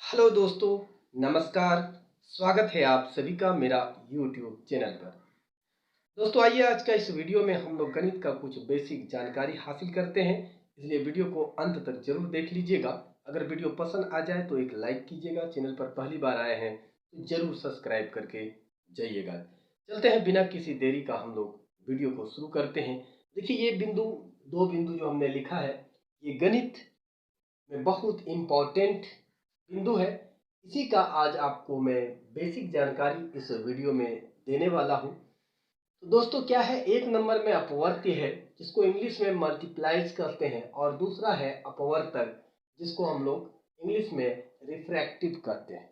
Hello दोस्तों, नमस्कार। स्वागत है आप सभी का मेरा यूट्यूब चैनल पर। दोस्तों आइए आज का इस वीडियो में हम लोग गणित का कुछ बेसिक जानकारी हासिल करते हैं, इसलिए वीडियो को अंत तक जरूर देख लीजिएगा। अगर वीडियो पसंद आ जाए तो एक लाइक कीजिएगा, चैनल पर पहली बार आए हैं तो जरूर सब्सक्राइब करके जाइएगा। चलते हैं बिना किसी देरी का हम लोग वीडियो को शुरू करते हैं। देखिए ये दो बिंदु जो हमने लिखा है, ये गणित में बहुत इम्पोर्टेंट बिंदु है। इसी का आज आपको मैं बेसिक जानकारी इस वीडियो में देने वाला हूं। तो दोस्तों क्या है, एक नंबर में अपवर्त्य है जिसको इंग्लिश में मल्टीप्लाइज कहते हैं, और दूसरा है अपवर्तक जिसको हम लोग इंग्लिश में रिफ्रैक्टिव कहते हैं।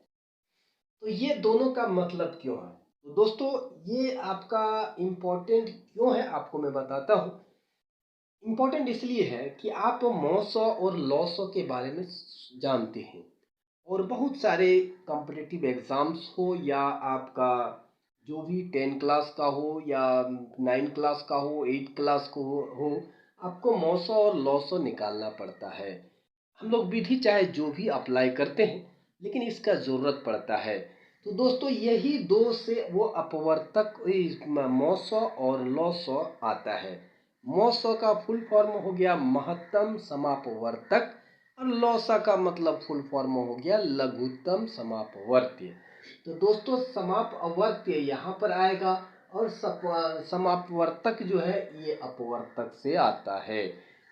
तो ये दोनों का मतलब क्यों है, तो दोस्तों ये आपका इम्पोर्टेंट क्यों है आपको मैं बताता हूँ। इम्पोर्टेंट इसलिए है कि आप मॉस और लॉस के बारे में जानते हैं, और बहुत सारे कॉम्पिटिटिव एग्ज़ाम्स हो या आपका जो भी 10 क्लास का हो या 9 क्लास का हो, 8 क्लास को हो, आपको मौसो और लॉसो निकालना पड़ता है। हम लोग विधि चाहे जो भी अप्लाई करते हैं, लेकिन इसका ज़रूरत पड़ता है। तो दोस्तों यही दो से वो अपवर्तक मौसो और लॉसो आता है। मौसो का फुल फॉर्म हो गया महत्तम समापवर्तक, और लौसा का मतलब फुल फॉर्म हो गया लघुत्तम समापवर्त्य। तो दोस्तों समापवर्त्य यहाँ पर आएगा, और समापवर्तक जो है ये अपवर्तक से आता है।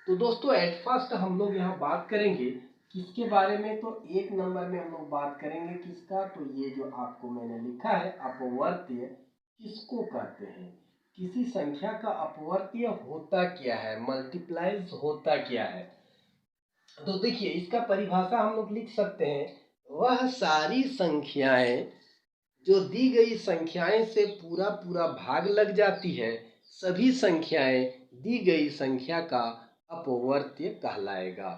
तो दोस्तों एट फर्स्ट हम लोग यहाँ बात करेंगे किसके बारे में, तो एक नंबर में हम लोग बात करेंगे किसका, तो ये जो आपको मैंने लिखा है अपवर्त्य किसको कहते हैं, किसी संख्या का अपवर्त्य होता क्या है, मल्टीप्लाइज होता क्या है। तो देखिए इसका परिभाषा हम लोग लिख सकते हैं, वह सारी संख्याएं जो दी गई संख्याएं से पूरा पूरा भाग लग जाती है, सभी संख्याएं दी गई संख्या का अपवर्त्य कहलाएगा।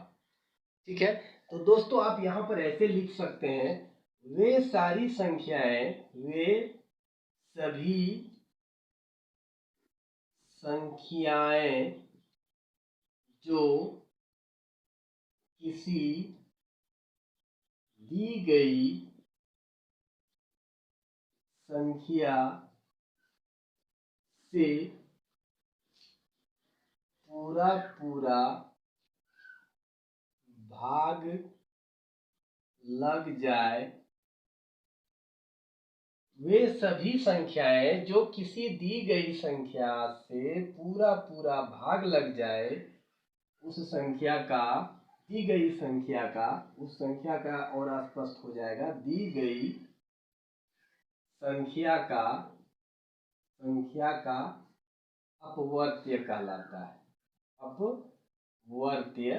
ठीक है, तो दोस्तों आप यहाँ पर ऐसे लिख सकते हैं, वे सारी संख्याएं, वे सभी संख्याएं जो किसी दी गई संख्या से पूरा पूरा भाग लग जाए, वे सभी संख्याएं जो किसी दी गई संख्या से पूरा पूरा भाग लग जाए, उस संख्या का, दी गई संख्या का, उस संख्या का और स्पष्ट हो जाएगा, दी गई संख्या का अपवर्त्य कहलाता है, अपवर्त्य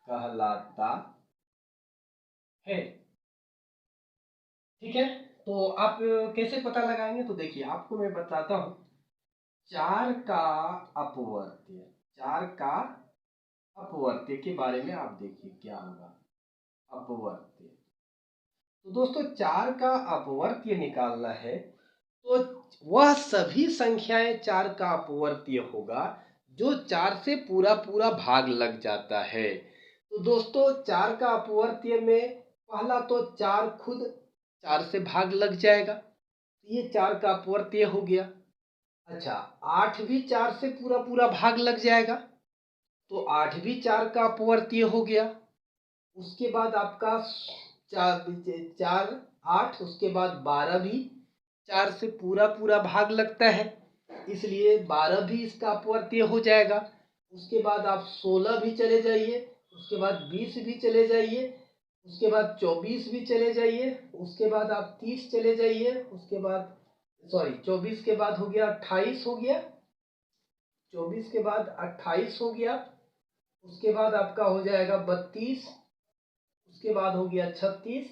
कहलाता है। ठीक है, तो आप कैसे पता लगाएंगे, तो देखिए आपको मैं बताता हूं। चार का अपवर्त्य, चार का अपवर्त्य के बारे में आप देखिए क्या होगा अपवर्त्य। तो दोस्तों चार का अपवर्त्य निकालना है, तो वह सभी संख्याएं चार का अपवर्त्य होगा जो चार से पूरा पूरा भाग लग जाता है। तो दोस्तों चार का अपवर्त्य में पहला तो चार खुद चार से भाग लग जाएगा, तो ये चार का अपवर्त्य हो गया। अच्छा, आठ भी चार से पूरा पूरा भाग लग जाएगा, तो आठ भी चार का अपवर्त्य हो गया। उसके बाद आपका चार चार आठ, उसके बाद 12 भी चार से पूरा पूरा भाग लगता है, इसलिए 12 भी इसका अपवर्त्य हो जाएगा। उसके बाद आप 16 भी चले जाइए, उसके बाद 20 भी चले जाइए, उसके बाद 24 भी चले जाइए, उसके बाद आप 30 चले जाइए, उसके बाद 24 के बाद हो गया 28 हो गया, 24 के बाद 28 हो गया, उसके बाद आपका हो जाएगा 32, उसके बाद हो गया 36,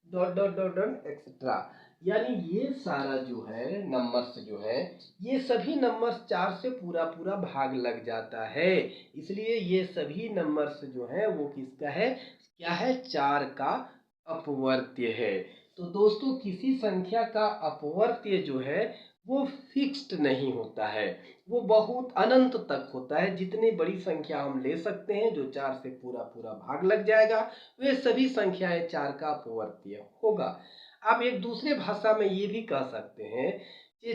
dot dot dot dot etcetera. यानी ये सारा जो है नंबर्स जो है, ये सभी नंबर्स चार से पूरा पूरा भाग लग जाता है, इसलिए ये सभी नंबर्स जो है वो किसका है, क्या है, चार का अपवर्त्य है। तो दोस्तों किसी संख्या का अपवर्त्य जो है वो फिक्स्ड नहीं होता है, वो बहुत अनंत तक होता है। जितनी बड़ी संख्या हम ले सकते हैं जो 4 से पूरा पूरा भाग लग जाएगा, वे सभी संख्याएं 4 का अपवर्त्य होगा। आप एक दूसरे भाषा में ये भी कह सकते हैं कि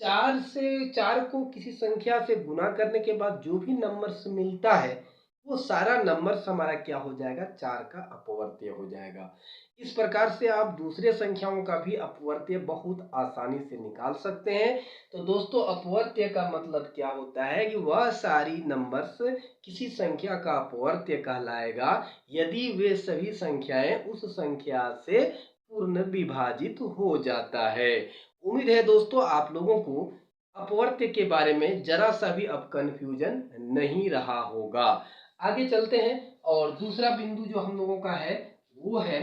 4 को किसी संख्या से गुना करने के बाद जो भी नंबर्स मिलता है वो सारा नंबर्स हमारा क्या हो जाएगा, 4 का अपवर्त्य हो जाएगा। इस प्रकार से आप दूसरे संख्याओं का भी अपवर्त्य बहुत आसानी से निकाल सकते हैं। तो दोस्तों, अपवर्त्य का मतलब क्या होता है कि वह सारी नंबर्स किसी संख्या का अपवर्त्य कहलाएगा यदि वे सभी संख्याएं उस संख्या से पूर्ण विभाजित हो जाता है। उम्मीद है दोस्तों आप लोगों को अपवर्त्य के बारे में जरा सा भी अब कंफ्यूजन नहीं रहा होगा। आगे चलते हैं और दूसरा बिंदु जो हम लोगों का है वो है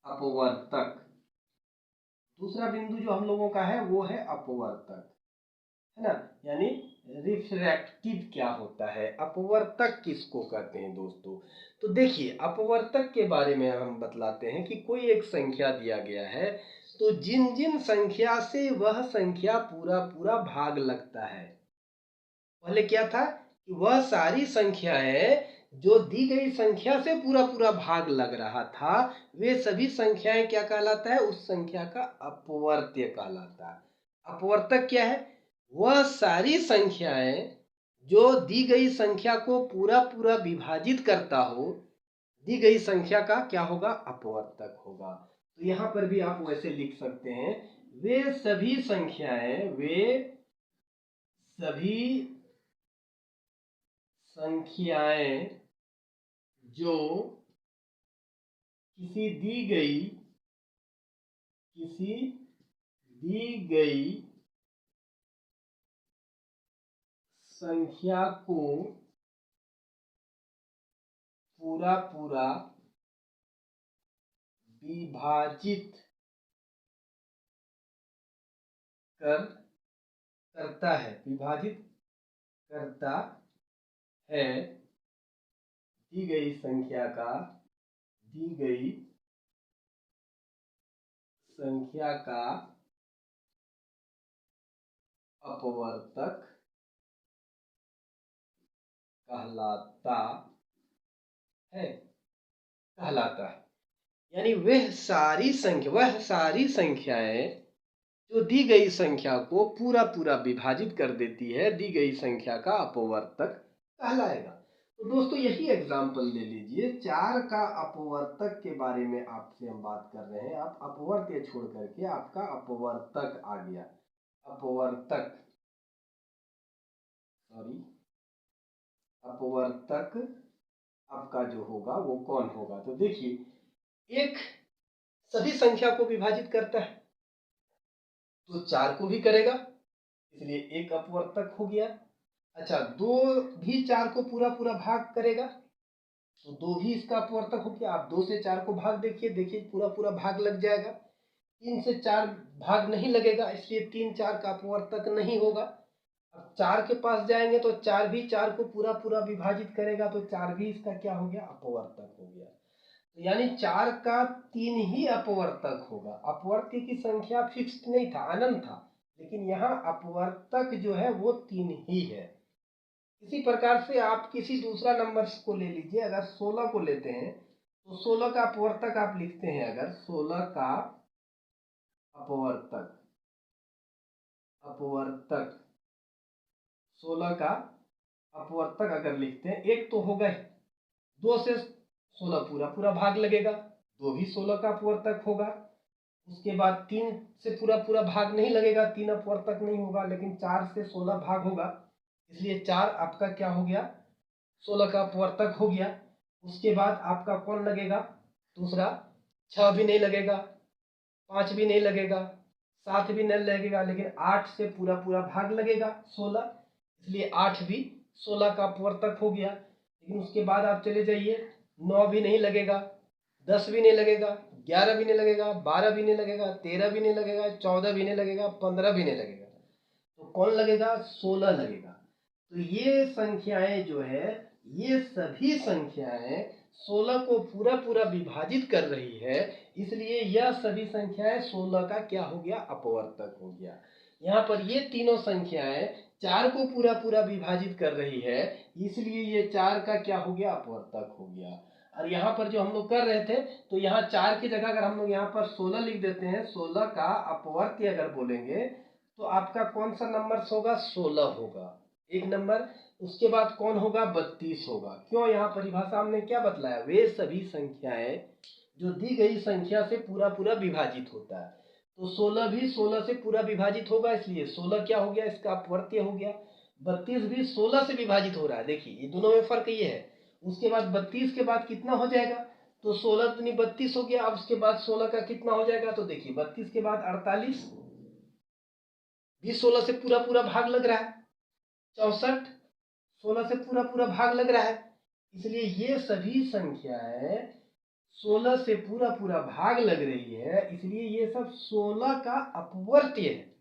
अपवर्तक। दूसरा बिंदु जो हम लोगों का है वो है अपवर्तक, है ना। यानी रिफ्रैक्टिव क्या होता है, अपवर्तक किसको कहते हैं दोस्तों। तो देखिए, अपवर्तक के बारे में हम बतलाते हैं कि कोई एक संख्या दिया गया है, तो जिन जिन संख्या से वह संख्या पूरा पूरा भाग लगता है, पहले क्या था कि वह सारी संख्याएं जो दी गई संख्या से पूरा पूरा भाग लग रहा था, वे सभी संख्याएं क्या कहलाता है, उस संख्या का अपवर्त्य कहलाता है। अपवर्तक क्या है, वह सारी संख्याएं जो दी गई संख्या को पूरा पूरा विभाजित करता हो, दी गई संख्या का क्या होगा, अपवर्तक होगा। तो यहां पर भी आप वैसे लिख सकते हैं, वे सभी संख्याएं जो किसी दी गई संख्या को पूरा पूरा विभाजित करता है, दी गई संख्या का अपवर्तक कहलाता है। यानी वह सारी संख्याएं जो दी गई संख्या को पूरा पूरा विभाजित कर देती है, दी गई संख्या का अपवर्तक कहलाएगा। तो दोस्तों, यही एग्जाम्पल ले लीजिए, 4 का अपवर्तक के बारे में आपसे हम बात कर रहे हैं। आप अपवर्त्य छोड़ करके आपका अपवर्तक आ गया, अपवर्तक आपका जो होगा वो कौन होगा। तो देखिए, एक सभी संख्या को विभाजित करता है तो 4 को भी करेगा, इसलिए एक अपवर्तक हो गया। अच्छा, 2 भी 4 को पूरा पूरा भाग करेगा तो 2 भी इसका अपवर्तक हो गया। आप 2 से 4 को भाग देखिए पूरा पूरा भाग लग जाएगा। 3 से 4 भाग नहीं लगेगा, इसलिए 3 4 का अपवर्तक नहीं होगा। अब 4 के पास जाएंगे तो 4 भी 4 को पूरा पूरा विभाजित करेगा, तो 4 भी इसका क्या हो गया, अपवर्तक हो गया। तो यानी 4 का 3 ही अपवर्तक होगा। अपवर्त्य की संख्या फिक्स्ड नहीं था, अनंत था, लेकिन यहाँ अपवर्तक जो है वो 3 ही है। इसी प्रकार से आप किसी दूसरा नंबर को ले लीजिए। अगर 16 को लेते हैं तो 16 का अपवर्तक आप लिखते हैं, अगर 16 का अपवर्तक 16 का अपवर्तक अगर लिखते हैं, एक तो हो गए, 2 से 16 पूरा पूरा भाग लगेगा, 2 भी 16 का अपवर्तक होगा। उसके बाद 3 से पूरा पूरा भाग नहीं लगेगा, 3 अपवर्तक नहीं होगा, लेकिन 4 से 16 भाग होगा, इसलिए 4 आपका क्या हो गया, 16 का अपवर्तक हो गया। उसके बाद आपका कौन लगेगा, दूसरा 6 भी नहीं लगेगा, 5 भी नहीं लगेगा, 7 भी नहीं लगेगा, लेकिन 8 से पूरा पूरा भाग लगेगा 16, इसलिए 8 भी 16 का अपवर्तक हो गया। लेकिन उसके बाद आप चले जाइए, 9 भी नहीं लगेगा, 10 भी नहीं लगेगा, 11 भी नहीं लगेगा, 12 भी नहीं लगेगा, 13 भी नहीं लगेगा, 14 भी नहीं लगेगा, 15 भी नहीं लगेगा, तो कौन लगेगा, 16 लगेगा। तो ये संख्याएं जो है, ये सभी संख्याएं 16 को पूरा पूरा विभाजित कर रही है, इसलिए यह सभी संख्याएं 16 का क्या हो गया, अपवर्तक हो गया। यहाँ पर ये तीनों संख्याएं 4 को पूरा पूरा विभाजित कर रही है, इसलिए ये 4 का क्या हो गया, अपवर्तक हो गया। और यहाँ पर जो हम लोग कर रहे थे, तो यहाँ 4 की जगह अगर हम लोग यहाँ पर 16 लिख देते हैं, 16 का अपवर्त्य अगर बोलेंगे तो आपका कौन सा नंबर होगा, 16 होगा, एक नंबर। उसके बाद कौन होगा, 32 होगा। क्यों, यहाँ परिभाषा हमने क्या बतलाया, वे सभी संख्याएं जो दी गई संख्या से पूरा पूरा विभाजित होता है। तो 16 भी 16 से पूरा विभाजित होगा, इसलिए 16 क्या हो गया, इसका अपवर्त्य हो गया। 32 भी 16 से विभाजित हो रहा है, देखिए ये दोनों में फर्क ये है। उसके बाद 32 के बाद कितना हो जाएगा, तो 16 दूनी 32 हो गया। अब उसके बाद 16 का कितना हो जाएगा, तो देखिए 32 के बाद 48 भी 16 से पूरा पूरा भाग लग रहा है। 64 16 से पूरा पूरा भाग लग रहा है, इसलिए ये सभी संख्याएं 16 से पूरा पूरा भाग लग रही है, इसलिए ये सब 16 का अपवर्त्य है।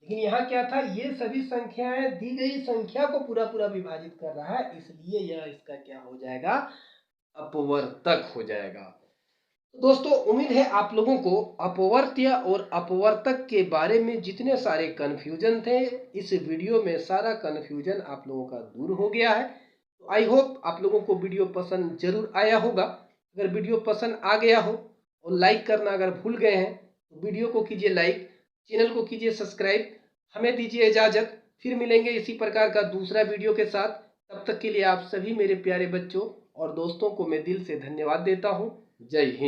लेकिन यहाँ क्या था, ये सभी संख्याएं दी गई संख्या को पूरा पूरा विभाजित कर रहा है, इसलिए यह इसका क्या हो जाएगा, अपवर्तक हो जाएगा। तो दोस्तों उम्मीद है आप लोगों को अपवर्त्य और अपवर्तक के बारे में जितने सारे कन्फ्यूजन थे, इस वीडियो में सारा कन्फ्यूजन आप लोगों का दूर हो गया है। तो आई होप आप लोगों को वीडियो पसंद जरूर आया होगा। अगर वीडियो पसंद आ गया हो और लाइक करना अगर भूल गए हैं तो वीडियो को कीजिए लाइक, चैनल को कीजिए सब्सक्राइब। हमें दीजिए इजाजत, फिर मिलेंगे इसी प्रकार का दूसरा वीडियो के साथ। तब तक के लिए आप सभी मेरे प्यारे बच्चों और दोस्तों को मैं दिल से धन्यवाद देता हूँ। जय हिंद।